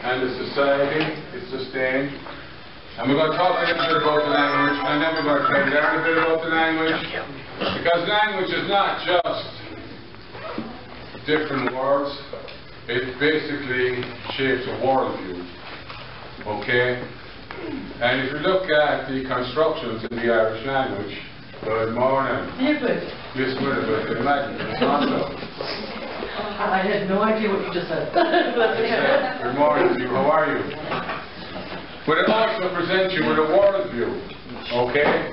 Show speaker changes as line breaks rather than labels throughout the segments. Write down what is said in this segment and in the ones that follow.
and the society it sustained. And we're going to talk a little bit about the language, and then we're going to try and learn a bit about the language, because language is not just different words, it basically shapes a worldview, okay? And if you look at the constructions in the Irish language, good morning. Yes, good imagine, it's also.
I had no idea what you just said.
Good morning to you, how are you? But it also presents you with a worldview, okay?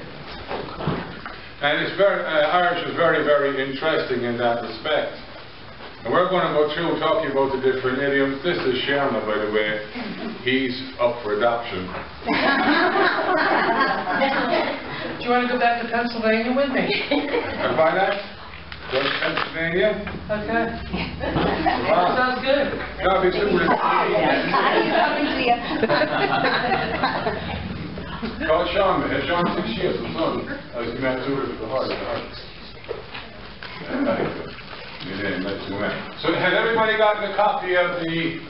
And it's very, Irish is very, very interesting in that respect. And we're going to go through talking about the different idioms. This is Sherman, by the way. He's up for adoption.
Do you want to go back to Pennsylvania with me?
And why not? Go to Pennsylvania?
Okay. Wow. Sounds good.
No, it's super. Call Sean, man. Sean 6 years, my son. I was met to it for the heart. So has everybody gotten a copy of the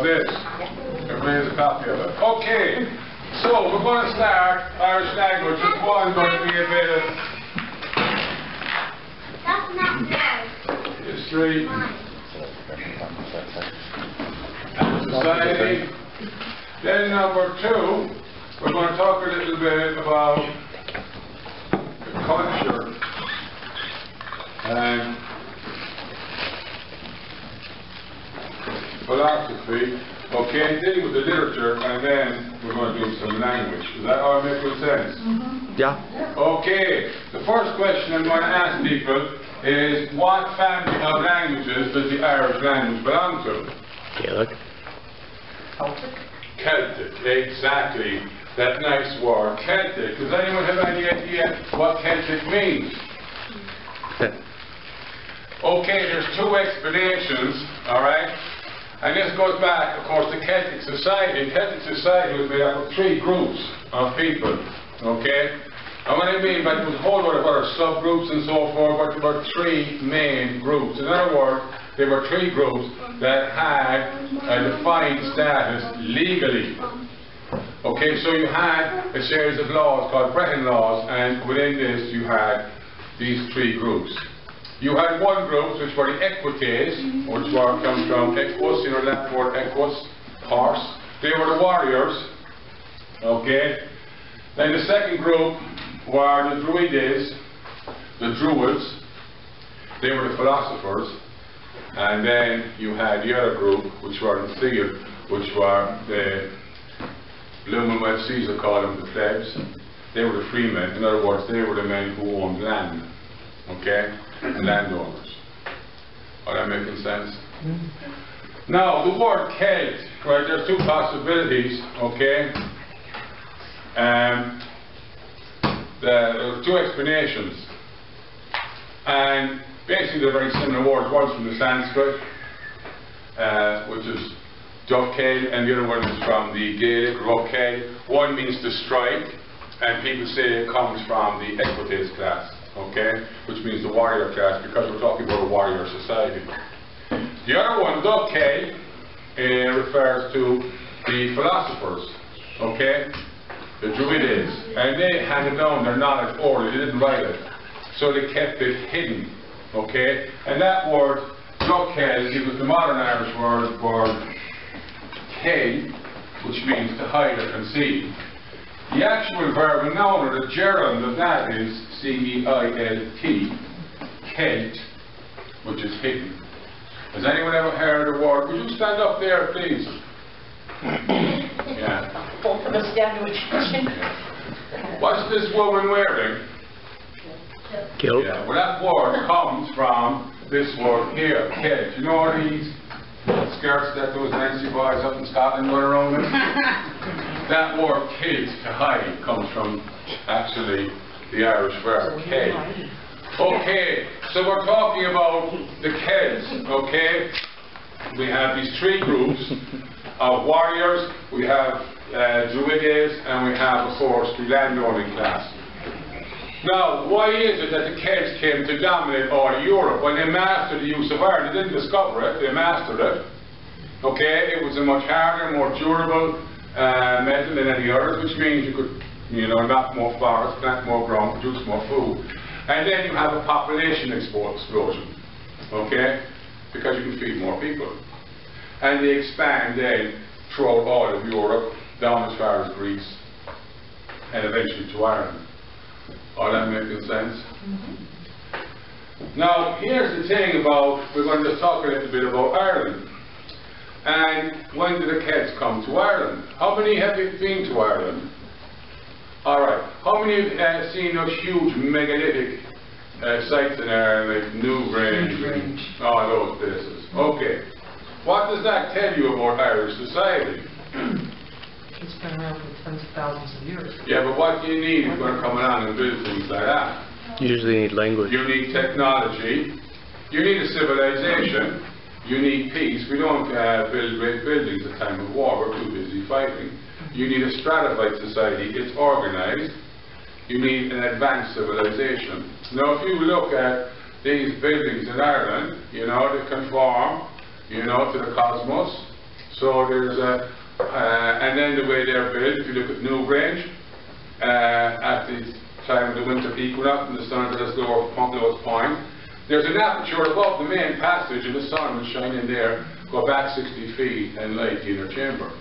this? Everybody has a copy of it. Okay. So we're going to start Irish language. It's going to be a bit of history and society. Then number 2, we're going to talk a little bit about the culture and philosophy. Okay, dealing with the literature, and then we're going to do some language. Does that all make good sense?
Mm-hmm. Yeah.
Okay, the first question I'm going to ask people is, what family of languages does the Irish language belong to?
Gaelic.
Celtic. Celtic, exactly. That nice word, Celtic. Does anyone have any idea what Celtic means? Okay, there's 2 explanations, alright? And this goes back, of course, to Celtic society. Celtic society was made up of 3 groups of people, okay? And what I mean by there was a whole lot of other subgroups and so forth, but there were 3 main groups. In other words, there were 3 groups that had a defined status legally. Okay, so you had a series of laws called Breton laws, and within this you had these 3 groups. You had one group, which were the equites, which comes from equus, you know that word equus, horse. They were the warriors, okay. Then the second group were the druides, the druids. They were the philosophers. And then you had the other group, which were the Thiel, which were the Lumen Caesar called them the plebs. They were the free men. In other words, they were the men who owned land, okay. Landowners. Are that making sense? Mm-hmm. Now, the word Celt, right, there's 2 possibilities, okay? There are 2 explanations. And basically they're very similar words. One's from the Sanskrit, which is Dovkel, and the other one is from the Gaelic, Rokel. One means to strike, and people say it comes from the equites class. Okay, which means the warrior class, because we're talking about a warrior society. The other one, Dovkel, refers to the philosophers, okay, the druides, and they handed down their knowledge orally, they didn't write it, so they kept it hidden, okay, and that word, Dovkel, it was the modern Irish word for K, which means to hide or conceal. The actual verb and noun, or the gerund of that, is C-E-I-L-T, Celt, which is hidden. Has anyone ever heard the word? Would you stand up there, please? Yeah.
Both of us stand to attention.
What's this woman wearing?
Kilt.
Yeah, well, that word comes from this word here, Celt. You know these skirts that those Nancy boys up in Scotland wear around with? That word kilt, to hide, comes from actually the Irish verb Celt. Okay, so we're talking about the Celts, okay? We have these 3 groups of warriors, we have druides, and we have, of course, the landowning class. Now, why is it that the Celts came to dominate all of Europe? Well, they mastered the use of iron. They didn't discover it, they mastered it. Okay, it was a much harder, more durable metal than any others, which means you could, knock more forests, plant more ground, produce more food. And then you have a population explosion, okay, because you can feed more people. And they expand then throughout all of Europe, down as far as Greece, and eventually to Ireland. All that making sense? Now, here's the thing about, we're going to just talk a little bit about Ireland. And when did the Celts come to Ireland? How many have been to Ireland? Alright, how many have seen those huge megalithic sites in Ireland, like Newgrange, all those places? Okay. What does that tell you about Irish society?
It's been around for tens of thousands of years.
Yeah, but what do you need if you're going to come along and build things like that?
You usually need language.
You need technology. You need a civilization. You need peace. We don't build great buildings at time of war. We're too busy fighting. You need a stratified society. It's organized. You need an advanced civilization. Now, if you look at these buildings in Ireland, they conform, to the cosmos. So there's a, and then the way they're built, if you look at Newgrange, at the time of the winter equinox and the sun is at its lowest point, there's an aperture above the main passage and the sun will shine in there, go back 60 feet and light the inner chamber.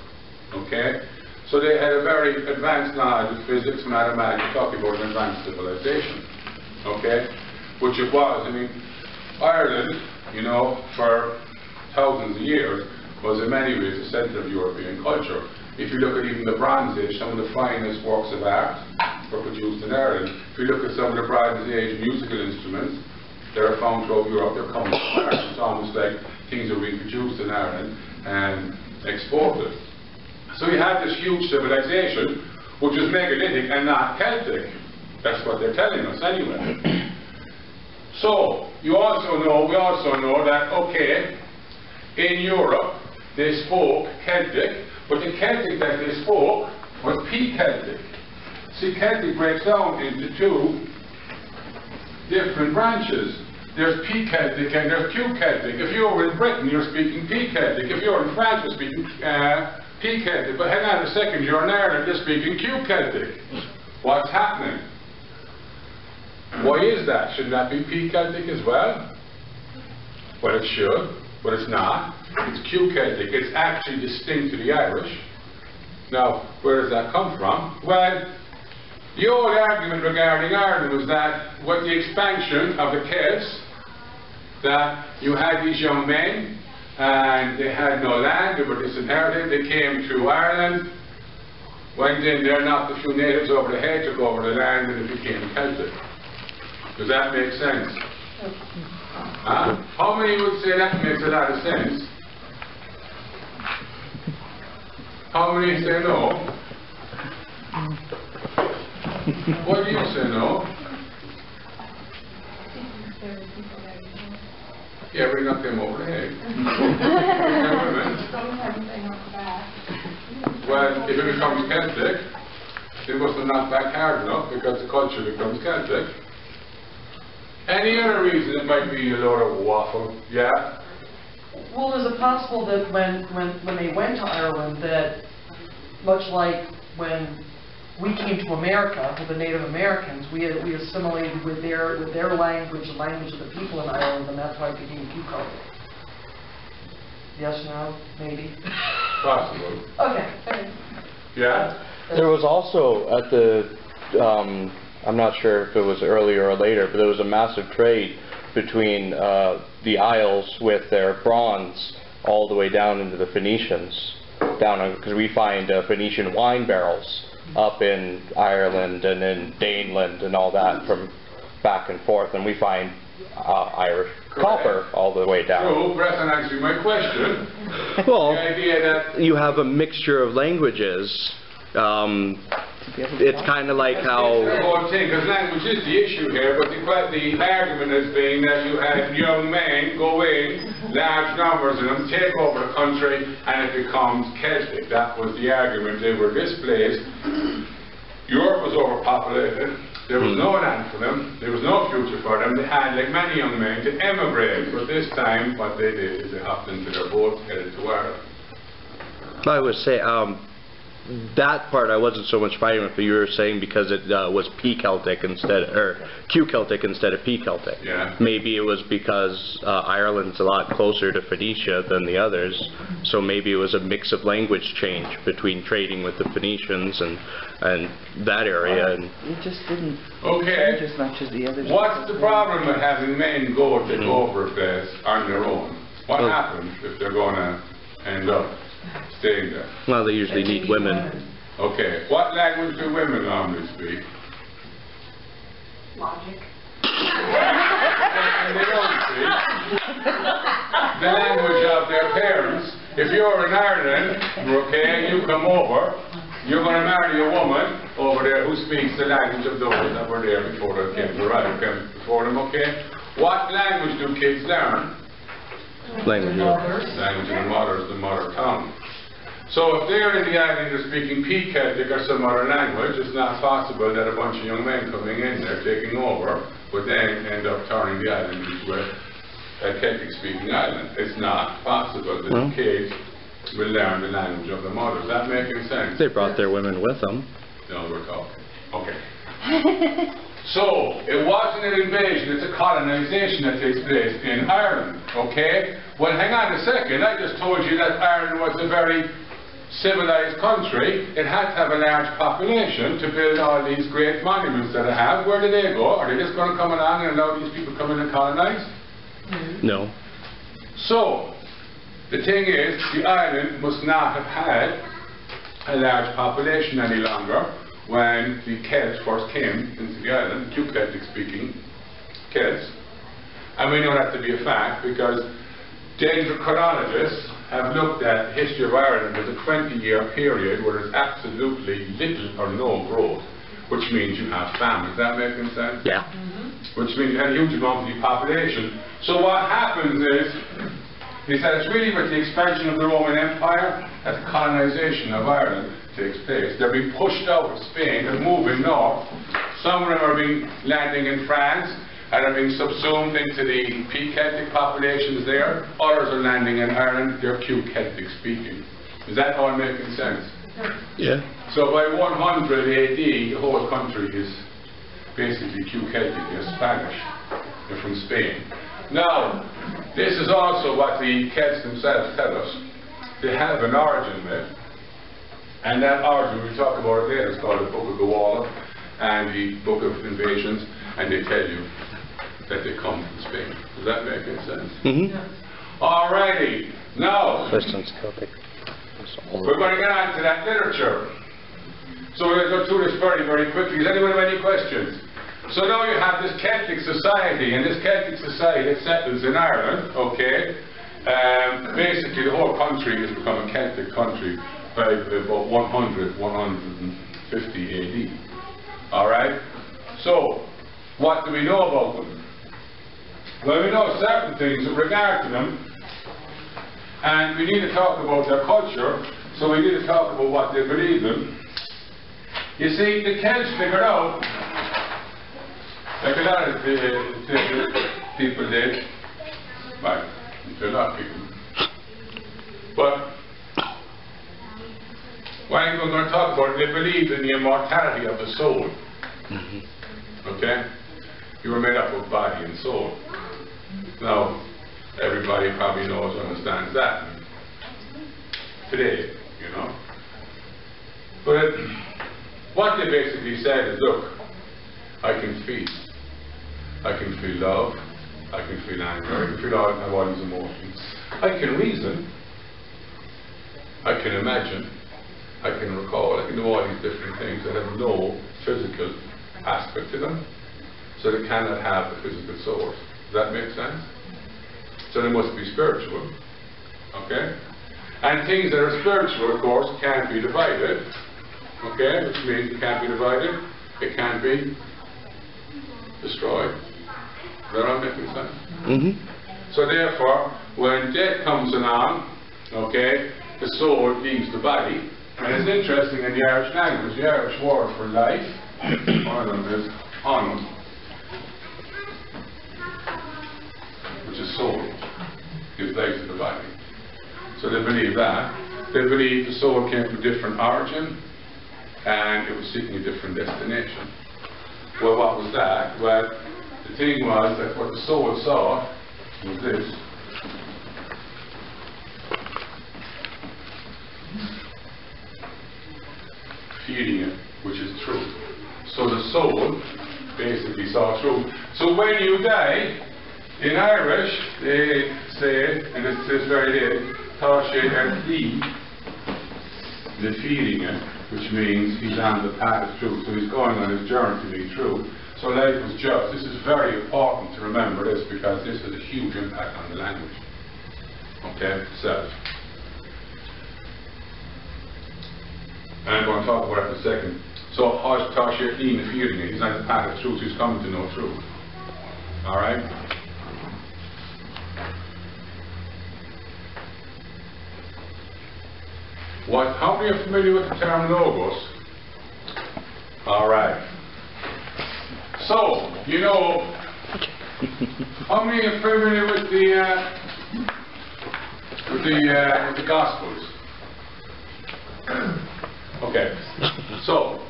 Okay? So they had a very advanced knowledge of physics, mathematics, talking about an advanced civilization. Okay? Which it was. I mean, Ireland, for thousands of years, was in many ways the centre of European culture. If you look at even the Bronze Age, some of the finest works of art were produced in Ireland. If you look at some of the Bronze Age musical instruments, they're found throughout Europe, they're coming from Ireland. It's almost like things are being produced in Ireland and exported. So you have this huge civilization, which is megalithic and not Celtic. That's what they're telling us anyway. So, we also know that, okay, in Europe, they spoke Celtic, but the Celtic that they spoke was P-Celtic. See, Celtic breaks down into two different branches. There's P-Celtic and there's Q-Celtic. If you're in Britain, you're speaking P-Celtic. If you're in France, you're speaking P-Celtic. But hang on a second, you're in Ireland, you're speaking Q-Celtic. What's happening? Why is that? Shouldn't that be P-Celtic as well? Well, it should, but it's not. It's Q-Celtic. It's actually distinct to the Irish. Now, where does that come from? Well, the old argument regarding Ireland was that with the expansion of the Celts, that you had these young men and they had no land, they were disinherited, they came to Ireland, went in there, knocked a few natives over the head, took over the land, and it became Celtic. Does that make sense? Huh? How many would say that makes a lot of sense? How many say no? What do you say no? Yeah, we knocked them over the head. Well, if it becomes Celtic, they must have knocked back hard enough because the culture becomes Celtic. Any other reason it might be a load of waffle? Yeah?
Well, is it possible that when they went to Ireland, that much like when we came to America with the Native Americans, we assimilated with their language, the language of the people in Ireland, and that's why it became Q-Celtic? Yes, no, maybe?
Possible.
Okay.
Yeah?
There was also at the, I'm not sure if it was earlier or later, but there was a massive trade between the Isles with their bronze all the way down into the Phoenicians, because we find Phoenician wine barrels up in Ireland and in Daneland and all that from back and forth, and we find Irish copper all the way down.
So, that's an answer to my question.
Well,
the idea that
you have a mixture of languages. It's kind of like how...
It's the whole thing, because language is the issue here, but the argument has been that you had young men go in, large numbers of them, take over the country, and it becomes Celtic. That was the argument. They were displaced. Europe was overpopulated. There was no land for them, there was no future for them. They had, like many young men, to emigrate. But this time, what they did is they hopped into their boats, headed to Ireland.
I would say, that part I wasn't so much fighting with, but you were saying because it was P-Celtic instead, or Q-Celtic instead of P-Celtic.
Yeah.
Maybe it was because Ireland's a lot closer to Phoenicia than the others, so maybe it was a mix of language change between trading with the Phoenicians and that area. And
It just didn't
Okay.
change as much as the others.
What's the problem with having men go take over a place on their own? What happens if they're going to end up staying there?
well, they usually need women.
Okay, what language do women normally speak?
Logic.
And they don't speak the language of their parents. If you're in Ireland, okay, you come over, you're going to marry a woman over there who speaks the language of those that were there before they came to Ireland, came before them, okay? What language do kids learn?
Language.
Language of the mother is the mother tongue. So if they're in the island they're speaking P-Celtic or some other language, it's not possible that a bunch of young men coming in there taking over would then end up turning the island into a Celtic-speaking island. It's not possible that the kids will learn the language of the mother. Does that make any sense?
They brought their women with them.
No, we're talking. Okay. So, it wasn't an invasion, it's a colonization that takes place in Ireland, okay? Well, hang on a second, I just told you that Ireland was a very civilized country. It had to have a large population to build all these great monuments that it has. Where do they go? Are they just going to come along and allow these people to come in and colonize?
No.
So, the thing is, the island must not have had a large population any longer when the Celts first came into the island, the Celtic speaking Celts. And we know that to be a fact because dendrochronologists have looked at the history of Ireland as a 20-year period where there's absolutely little or no growth, which means you have famine. Does that make any sense?
Yeah.
Which means you had a huge amount of the population. So what happens is that it's really with the expansion of the Roman Empire that the colonization of Ireland takes place. They're being pushed out of Spain and moving north. Some of them are being landing in France and are being subsumed into the P-Celtic populations there. Others are landing in Ireland. They're Q-Celtic speaking. Is that all making sense?
Yeah.
So by 100 AD, the whole country is basically Q-Celtic, they're Spanish. They're from Spain. Now, this is also what the Celts themselves tell us. They have an origin myth. And that origin, we'll talk about it later, it's called the Book of Gawala and the Book of Invasions, and they tell you that they come from Spain. Does that make any sense?
Mm-hmm.
Alrighty, now,
This one's Celtic.
we're going to get on to that literature. So we're going to go through this very, very quickly. Does anyone have any questions? So now you have this Celtic society, and this Celtic society that settles in Ireland, okay? Basically the whole country has become a Celtic country by about 150 AD. Alright? So, what do we know about them? Well, we know certain things with regard to them, and we need to talk about their culture, so we need to talk about what they believe in. You see, the Celts figured out, like a lot of people did, well, a lot of people, but what I'm going to talk about, they believed in the immortality of the soul. Okay? You were made up of body and soul. Now, everybody probably knows, understands that today, you know. But what they basically said is, look, I can feel. I can feel love. I can feel anger. I can feel all these emotions. I can reason. I can imagine. I can recall. I can do all these different things that have no physical aspect to them. So they cannot have a physical source. Does that make sense? So they must be spiritual. Okay? And things that are spiritual, of course, can't be divided. Okay? Which means it can't be divided. It can't be destroyed. Is that all making sense?
Mm-hmm.
So therefore, when death comes along, okay, the soul leaves the body. And it's interesting in the Irish language, the Irish word for life, one of them is anum, which is soul, gives life to the body. So they believe that. They believe the soul came from a different origin and it was seeking a different destination. Well, what was that? Well, the thing was that what the soul saw was this. Feeding it, which is truth. So the soul basically saw truth. So when you die, in Irish, they say, and it says very there, tá sé ar tí, the feeding it, which means he's on the path of truth. So he's going on his journey to be true. So life was just. This is very important to remember this because this has a huge impact on the language. Okay, self. And I'm going to talk about it in a second. So, tá sé tí, the feeding it, he's on the path of truth, he's coming to know truth. Alright? How many are familiar with the term logos? Alright. So, you know, how many are familiar with the Gospels? Okay. So,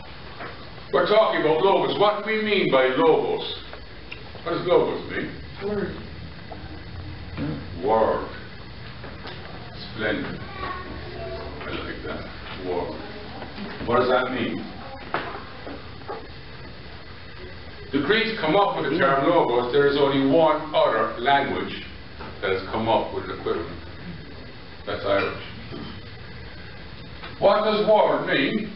we're talking about logos. What do we mean by logos? What does logos mean?
Word.
Word. Splendid. I like that. Word. What does that mean? The Greeks come up with the term logos. There is only one other language that has come up with an equivalent. That's Irish. What does word mean?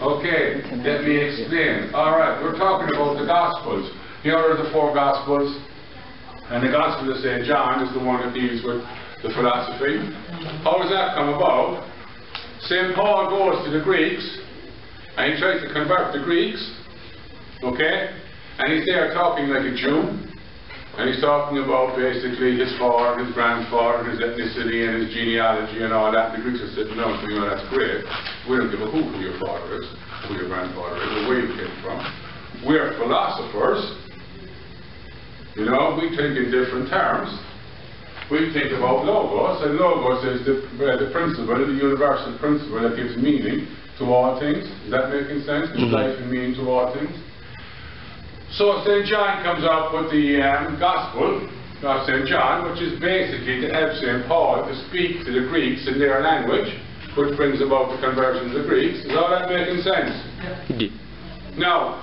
Okay, let me explain. Alright, we're talking about the Gospels. Here are the 4 Gospels. And the Gospel of St. John is the one that deals with the philosophy. How does that come about? St. Paul goes to the Greeks and he tries to convert the Greeks. Okay? And he's there talking like a Jew. And he's talking about basically his father, his grandfather, his ethnicity and his genealogy and all that. The Greeks are sitting down and saying, oh, that's great. We don't give a hoot who your father is, who your grandfather is, or where you came from. We're philosophers. You know, we think in different terms. We think about logos, and logos is the principle, the universal principle that gives meaning to all things. Is that making sense? Gives life and meaning to all things. So St. John comes up with the Gospel of St. John, which is basically to help St. Paul to speak to the Greeks in their language, which brings about the conversion of the Greeks. Is all that making sense?
Yeah.
Now,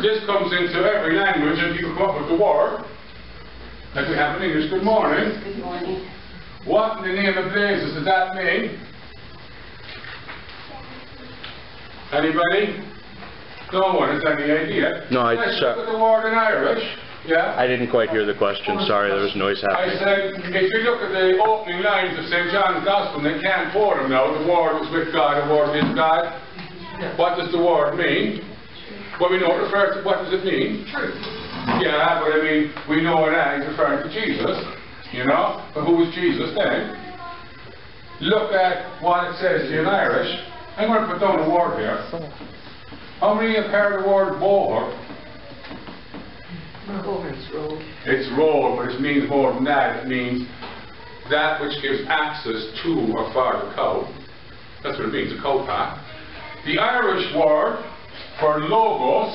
this comes into every language, and you come up with the word, like we have in English, good morning.
Good morning.
What in the name of blazes does that mean? Anybody? No one has any idea.
No,
Let's look at the word in Irish. Yeah?
I didn't quite hear the question. Sorry, there was noise
I
happening.
said, if you look at the opening lines of St. John's Gospel, they can't quote them now. The word was with God, the word is God. What does the word mean? Well, we know it refers to, what does it mean?
Truth.
Yeah, but I mean, we know it as referring to Jesus, you know? But who was Jesus then? Look at what it says in Irish. I'm going to put down a word here. How many have heard the word boher?
It's road.
It's road, but it means more than that. It means that which gives access to or for the cow. That's what it means, a cow path. The Irish word for logos,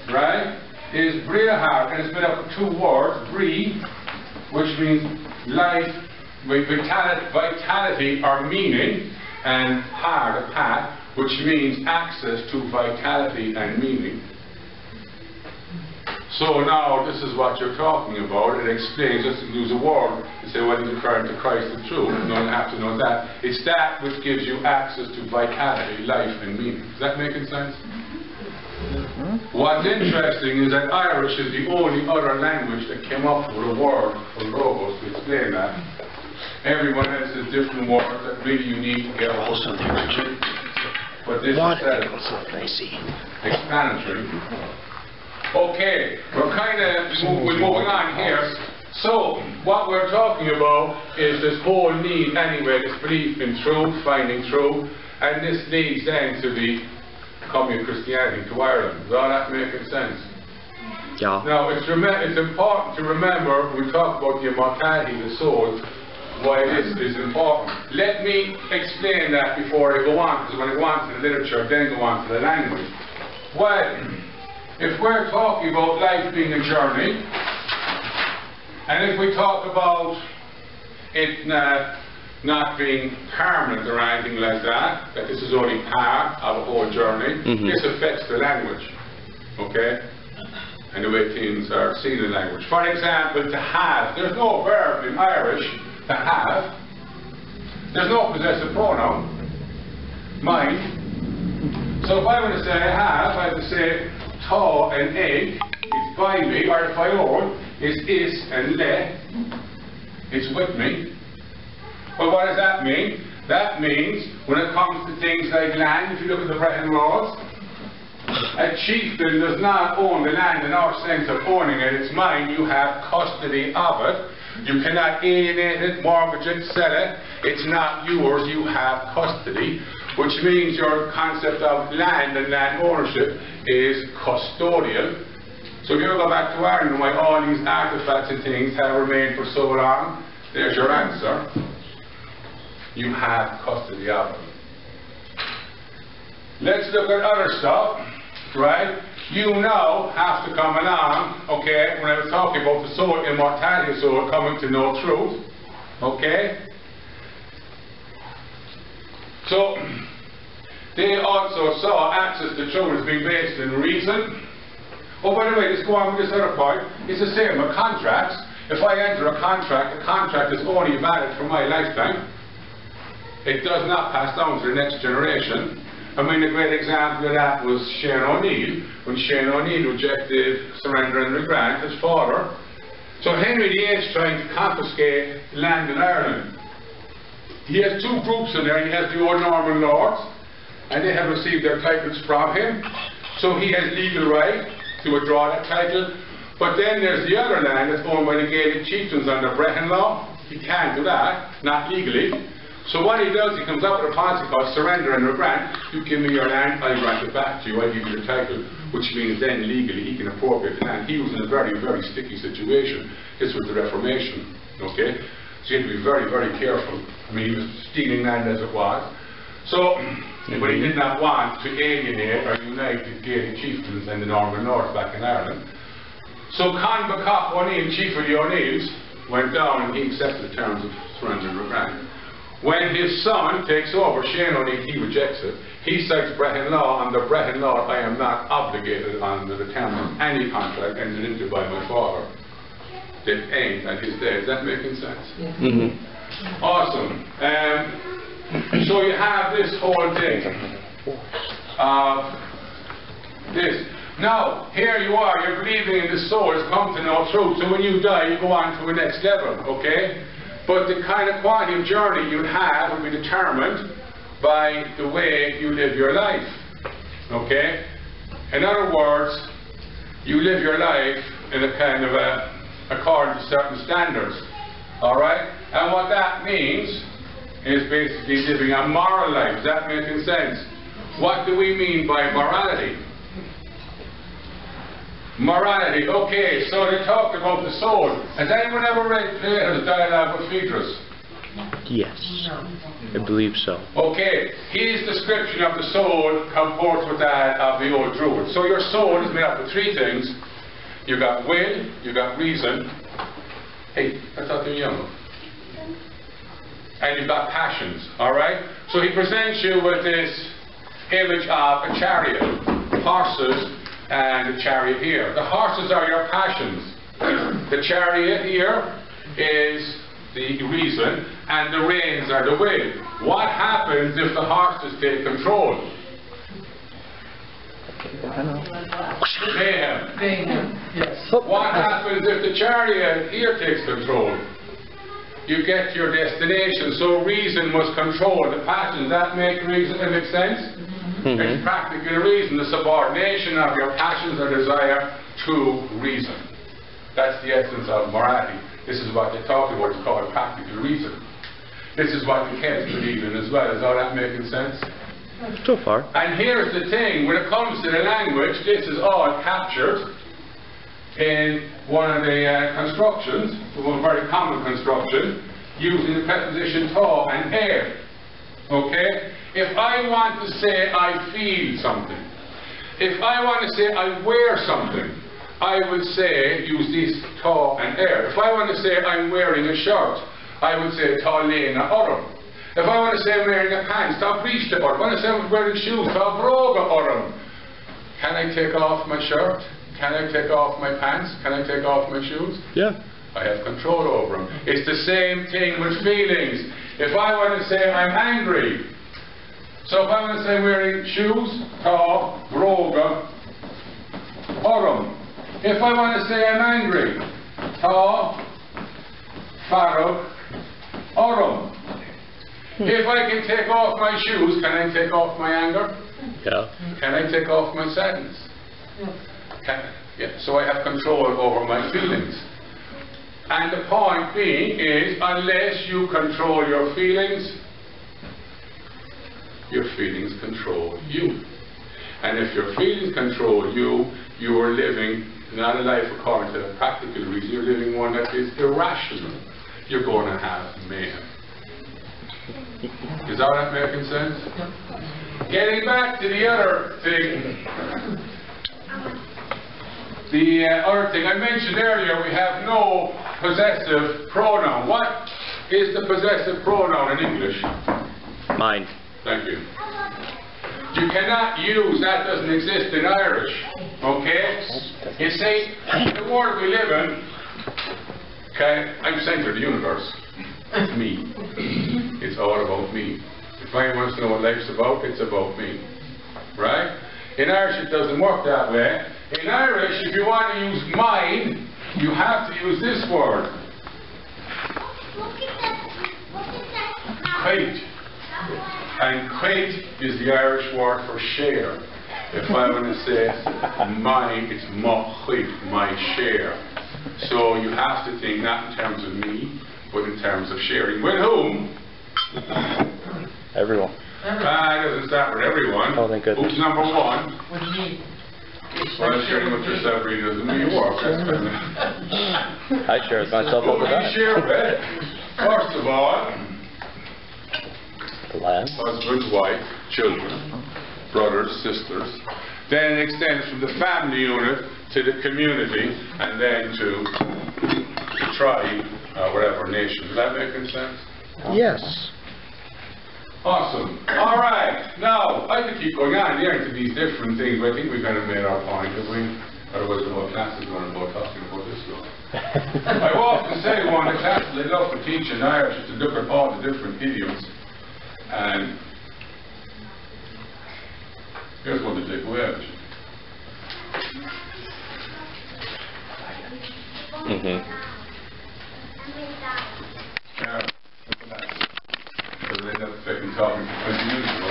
right, is briahar, and it's made up of 2 words. Bri, which means life, vitality or meaning, and har, the path, which means access to vitality and meaning. So now this is what you're talking about. It explains, just to use a word, to say, well, he's referring to Christ the truth. You don't have to know that. It's that which gives you access to vitality, life and meaning. Is that making sense? What's interesting is that Irish is the only other language that came up with a word for logos to explain that. Everyone else has different words that really you need to get a hold of. But this is explanatory. Okay, we're kind of moving on here. So, what we're talking about is this whole need anyway, this belief in truth, finding truth, and this leads then to the coming of Christianity to Ireland. Is all that making sense?
Yeah.
Now, it's important to remember when we talk about the immortality of the soul, why this is important. Let me explain that before I go on, because when I go on to the literature, then go on to the language. Well, if we're talking about life being a journey, and if we talk about it not being permanent or anything like that this is only part of a whole journey, this affects the language, okay? And the way things are seen in language. For example, to have, there's no verb in Irish, to have. There's no possessive pronoun, mine. So if I were to say I have to say to and egg, it's by me, or if I own, it's is and le, it's with me. Well, what does that mean? That means, when it comes to things like land, if you look at the Brehon laws, a chieftain does not own the land in our sense of owning it. It's mine. You have custody of it. You cannot alienate it, mortgage it, sell it. It's not yours. You have custody, which means your concept of land and land ownership is custodial. So if you ever go back to Ireland, why all these artifacts and things have remained for so long, there's your answer. You have custody of it. Let's look at other stuff, right? You now have to come along, okay, when I was talking about the soul, immortality of soul, coming to know truth, okay? So, they also saw access to truth as being based in reason. Oh, by the way, let's go on with this other point. It's the same with contracts. If I enter a contract, the contract is only valid for my lifetime. It does not pass down to the next generation. I mean, a great example of that was Shane O'Neill, when Shane O'Neill rejected surrender and grant, his father. So Henry VIII is trying to confiscate land in Ireland. He has two groups in there. He has the old Norman lords, and they have received their titles from him. So he has legal right to withdraw that title. But then there's the other land that's owned by the Gaelic chieftains under Brehon law. He can't do that, not legally. So what he does, he comes up with a policy called surrender and grant. You give me your land, I'll grant it back to you, I'll give you the title, which means then legally he can appropriate the land. He was in a very, very sticky situation. This was the Reformation, okay? So you have to be very, very careful. I mean, he was stealing land as it was. So, but he did not want to alienate or unite the Gaelic chieftains and the Norman North back in Ireland. So Con Bacop O'Neill, chief of the O'Neills, went down and he accepted the terms of surrender and grant. When his son takes over, Shane O'Neill, he rejects it. He cites Brehon law. Under Brehon law, I am not obligated under the terms of any contract entered into by my father that ain't at his day. Is that making sense?
Yeah.
Awesome. So you have this whole thing. This. Now, here you are, you're believing in the soul has come to know truth. So when you die, you go on to a next level, okay? But the kind of quality of journey you have will be determined by the way you live your life, okay? In other words, you live your life in a kind of according to certain standards, all right? And what that means is basically living a moral life. Is that making sense? What do we mean by morality? Morality, okay, so they talked about the soul. Has anyone ever read Plato's Dialogue with Phaedrus?
Yes, I believe so.
Okay, his description of the soul comports with that of the old Druids. So your soul is made up of three things. You've got will, you've got reason. Hey, I thought they were young. And you've got passions, alright? So he presents you with this image of a chariot, horses, and the chariot here. The horses are your passions. The chariot here is the reason, and the reins are the will. What happens if the horses take control? Mayhem.
Mayhem, yes.
What happens if the chariot here takes control? You get to your destination, so reason must control the passions. That make reason, that make sense? It's practical reason, the subordination of your passions or desire to reason. That's the essence of morality. This is what they talk about, it's called practical reason. This is what the Celts believe in as well. Is all that making sense?
So far.
And here's the thing, when it comes to the language, this is all captured in one of the constructions, one very common construction, using the preposition to and air. Okay? If I want to say I feel something, if I want to say I wear something, I would say, use this to and air. If I want to say I'm wearing a shirt, I would say ta lena orm. If I want to say I'm wearing a pants, ta briste orm. If I want to say I'm wearing shoes, ta broga orm. Can I take off my shirt? Can I take off my pants? Can I take off my shoes?
Yeah.
I have control over them. It's the same thing with feelings. If I want to say I'm angry, so if I want to say I'm wearing shoes, ta broga orm. If I want to say I'm angry, ta farog orm. If I can take off my shoes, can I take off my anger?
Yeah.
Can I take off my sadness? Yeah. So I have control over my feelings. And the point being is, unless you control your feelings control you. And if your feelings control you, you are living not a life according to the practical reason, you're living one that is irrational. You're going to have mayhem. Is all that making sense? Getting back to the other thing. The other thing I mentioned earlier, we have no possessive pronoun. What is the possessive pronoun in English?
Mine.
Thank you. You cannot use, that doesn't exist in Irish. Okay? You see, the world we live in, okay, I'm center of the universe. It's me. It's all about me. If anyone wants to know what life's about, it's about me. Right? In Irish it doesn't work that way. In Irish, if you want to use mine, you have to use this word. Quait. And quait is the Irish word for share. If I want to say mine, it's mo quait, my share. So you have to think not in terms of me, but in terms of sharing. With whom?
Everyone.
It doesn't start with everyone.
Oh, thank goodness.
Who's number one?
With me.
Well, sharing with yourself really doesn't mean you work. That's kind of...
I share with myself all
Who
the
do you
time.
share with? First of all,
The land.
husband, wife, children, brothers, sisters. Then it extends from the family unit to the community, and then to the tribe, whatever nation. Does that make any sense?
Yes.
Awesome. All right. Now, I could keep going on here into these different things, but I think we've kind of made our point, have we? Otherwise, the whole class is going to go talking about this stuff. I often say one of the classes I love to teach in Irish is to look at all the different idioms. And here's one to take away. Yeah. Because I ended up fucking talking for 20 minutes ago.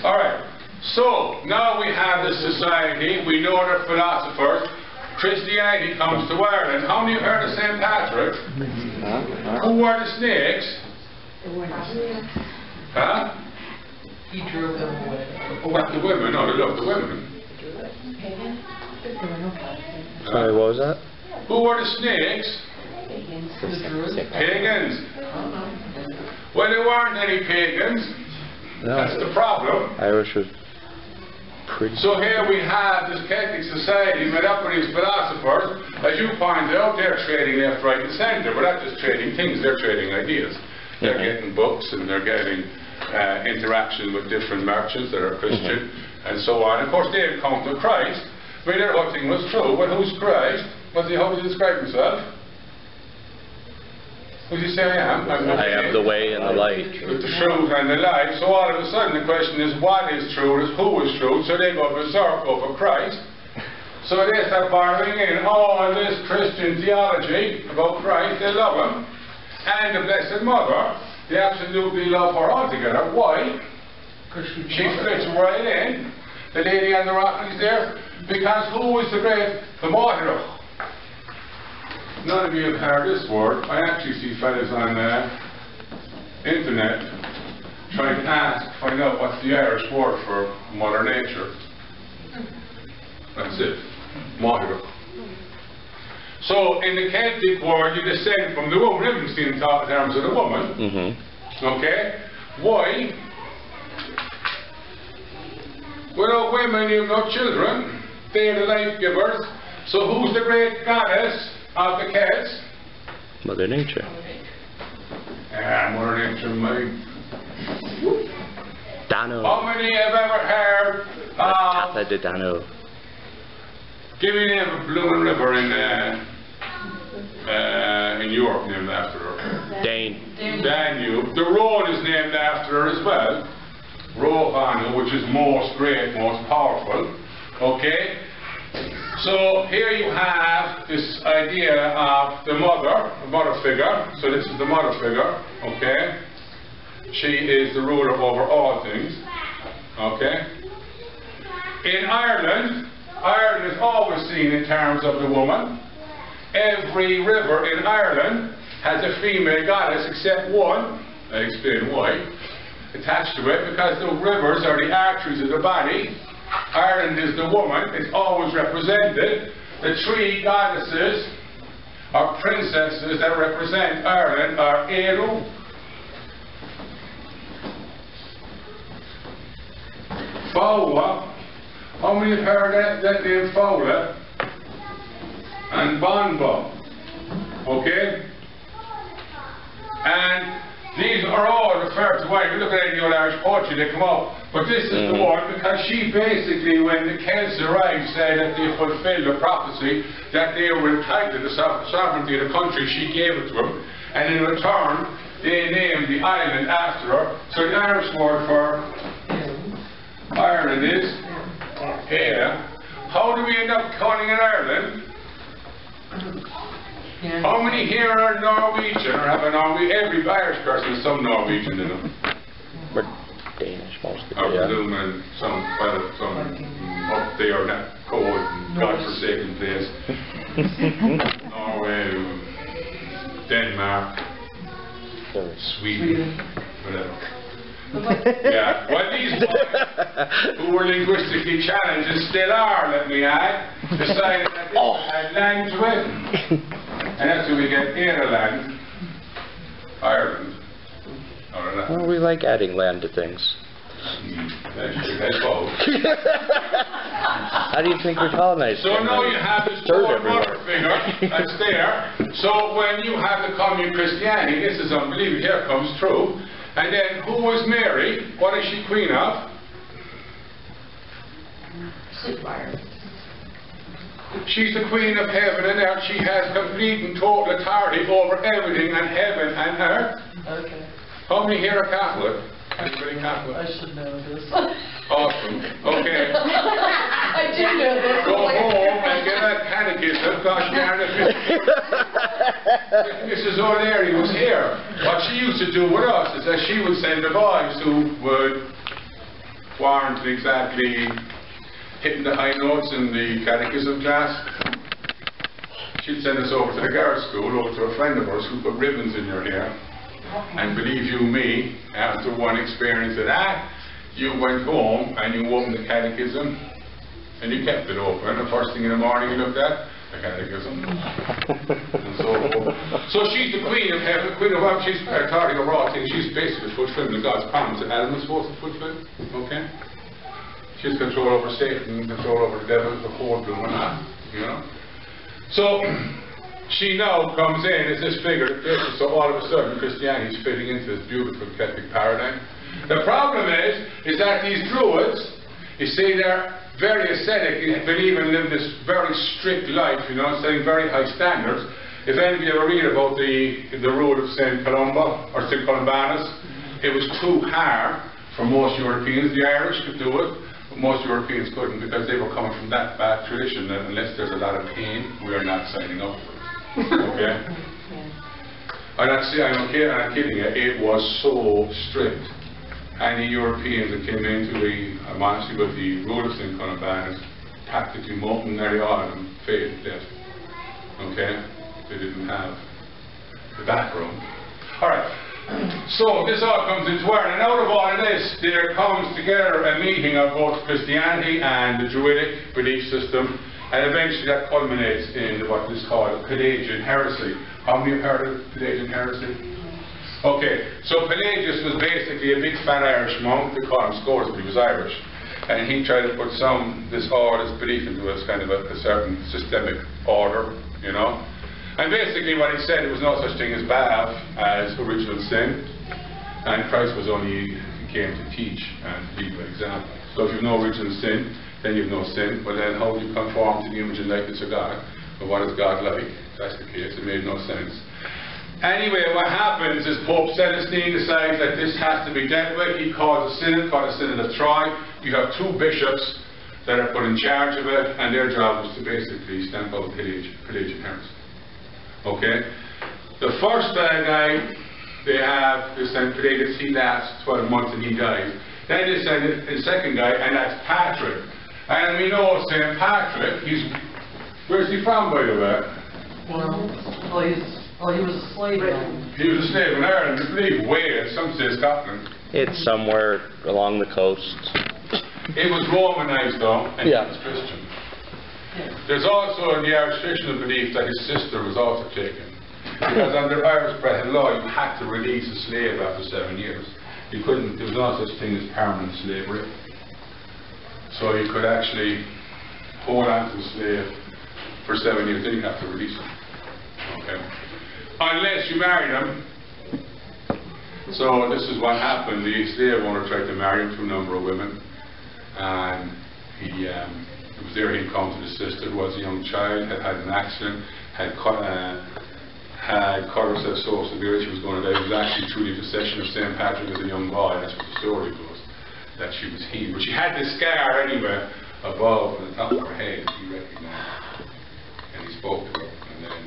All right. So now we have the society. We know they're philosophers. Christianity comes to Ireland. How many have heard of St. Patrick? Who were the snakes? Huh?
He drove them away.
What, the women? No, they loved the women.
Sorry, what was that?
Who were the snakes? Pagans. Well, there weren't any pagans.
No.
That's the problem.
Irish was pretty...
So here we have this Celtic society made up of these philosophers. As you pointed out, they're trading left, right and centre. But not just trading things, they're trading ideas. They're getting books and they're getting interaction with different merchants that are Christian and so on. Of course, they encountered Christ. But their whole thing was true. Well, who's Christ? How does he describe himself? Who does he say I am?
I am the way and the light.
With the truth and the life. So all of a sudden the question is, what is truth? Who is truth? So they go berserk over Christ. So they start borrowing in all this Christian theology about Christ. They love him. And the Blessed Mother, they absolutely love her altogether. Why? She fits right in. The lady on the rock is there. Because who is the great? The martyr. None of you have heard this word. I actually see fellas on internet trying to find out what's the Irish word for Mother Nature. That's it. Mother. So in the Celtic world, you descend from the woman. Everything's seen in terms of the woman. Okay? Why? Without women, you have no children. They're the life givers. So who's the great goddess of the Celts?
Mother Nature.
Mother Nature, mate.
Dano.
How many have ever heard
Tapa de Dano.
give me the name of Blue River in Europe named after her?
Dane.
Danube. The road is named after her as well. Rohanu, which is most great, most powerful. Okay? So here you have this idea of the mother figure. So this is the mother figure. Okay? She is the ruler over all things. Okay? In Ireland, Ireland is always seen in terms of the woman. Every river in Ireland has a female goddess except one. I explain why. Attached to it, because the rivers are the arteries of the body. Ireland is the woman. It's always represented. The three goddesses or princesses that represent Ireland are Eru, Fowla. How many have heard that name, Fowla? And Bonbo. Okay? And these are all referred to. When you look at any old Irish poetry, they come up. But this is the one, because she basically, when the Celts arrived, said that they fulfilled the prophecy that they were entitled to the sovereignty of the country. She gave it to them. And in return, they named the island after her. So the Irish word for Ireland is Ada. How do we end up calling it Ireland? How many here are Norwegian or have a Norwegian? Every Irish person has some Norwegian in them.
We're Danish mostly.
I presume, and some up there, that cold, godforsaken place. Norway, Denmark, Sweden, whatever. Yeah, well, these boys who were linguistically challenged and still are, let me add, decided that this had land to it. And that's where we get Ireland, Ireland.
Well, we like adding land to things.
That's both.
How do you think we're colonized?
So now you have this mother figure that's there. So when you have the commune Christianity, this is unbelievable, here comes true. And then who was Mary? What is she queen of? She's the queen of heaven and earth. She has complete and total authority over everything in heaven and earth. Okay. How many here are Catholic? Anybody Catholic?
I should know this.
Awesome. Okay.
I do know this.
Go home and get that catechism. Gosh darn it. Mrs. O'Leary was here. What she used to do with us is that she would send the boys who weren't exactly hitting the high notes in the catechism class. She'd send us over to the girls' school, over to a friend of ours who put ribbons in your hair. And believe you me, after one experience of that, you went home and you opened the catechism and you kept it open. The first thing in the morning you looked at, the catechism. And so forth. So she's the queen of heaven, queen of earth. She's authority over all things. She's basically fulfilling God's promise that Adam was supposed to fulfill. Okay? She's control over Satan, control over the devil, the whole blooming lot, you know. So she now comes in as this figure that fits, so all of a sudden Christianity is fitting into this beautiful Celtic paradigm. The problem is that these Druids, you see, they're very ascetic, they believe and live this very strict life, you know, setting very high standards. If any of you ever read about the road of St. Columba, or St. Columbanus, it was too hard for most Europeans. The Irish could do it. But most Europeans couldn't, because they were coming from that bad tradition that unless there's a lot of pain, we are not signing up for it. Okay? I'm not kidding you, it was so strict. Any Europeans that came into the monastery with the rule of St. Columbanus, practically nearly all of them failed death. Okay? They didn't have the background. Alright, So this all comes into Ireland, and out of all of this, there comes together a meeting of both Christianity and the Druidic belief system, and eventually that culminates in what is called Pelagian heresy. How many have heard of Pelagian heresy? Okay, so Pelagius was basically a big fat Irish monk. They call him Scoresby, he was Irish. And he tried to put this belief into us, kind of a certain systemic order, you know. And basically what he said, there was no such thing as Baal as original sin, and Christ was only came to teach and lead by example. So if you have no original sin, then you have no sin. But then how do you conform to the image and likeness of God? But what is God like? If that's the case, it made no sense. Anyway, what happens is Pope Celestine decides that this has to be dealt with. He calls a synod, called the Synod of Troy. You have two bishops that are put in charge of it, and their job was to basically stamp out Pelagian heresy. Okay? The first guy they have is St. Pelagius. He lasts 12 months and he dies. Then they send a second guy, and that's Patrick. And we know St. Patrick, where's he from, by the way?
Well, he was a slave.
He was a slave in Ireland, I believe, Wales, some say Scotland.
It's somewhere along the coast.
It was Romanized though, and he was Christian. There's also the Irish traditional belief that his sister was also taken. Because under Irish present law, you had to release a slave after 7 years. You couldn't, there was no such thing as permanent slavery. So you could actually hold on to a slave for 7 years, then you have to release him. Okay. Unless you married him. So this is what happened. The slave owner tried to marry him to a number of women. And it was there he encountered his sister, who was a young child, had had an accident, had cut herself so severe she was going to die. It was actually through the intercession of St. Patrick as a young boy. That's what the story goes, that she was healed. But she had this scar anyway, above on the top of her head. He recognized it. And he spoke to her. And then,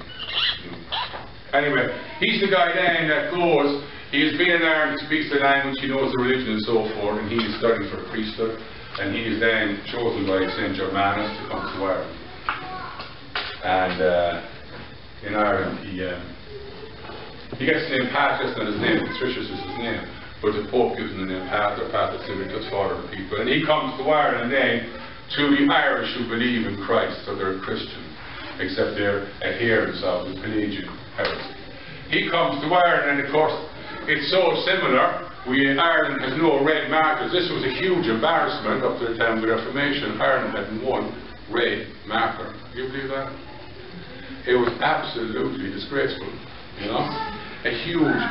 anyway, he's the guy then that goes, he has been in Ireland, he speaks the language, he knows the religion and so forth, and he is studying for priesthood. And he is then chosen by St. Germanus to come to Ireland. And in Ireland, he gets the name Patrick, not his name, Patricius is his name. But the Pope gives him the name Pater, Pater Civitas, Father of the people. And he comes to Ireland then to the Irish who believe in Christ, so they're Christians, except they're adherents of the Pelagian heresy. He comes to Ireland, and of course, it's so similar. Ireland has no red markers. This was a huge embarrassment up to the time of the Reformation. Ireland had one red marker. Do you believe that? It was absolutely disgraceful, you know? A huge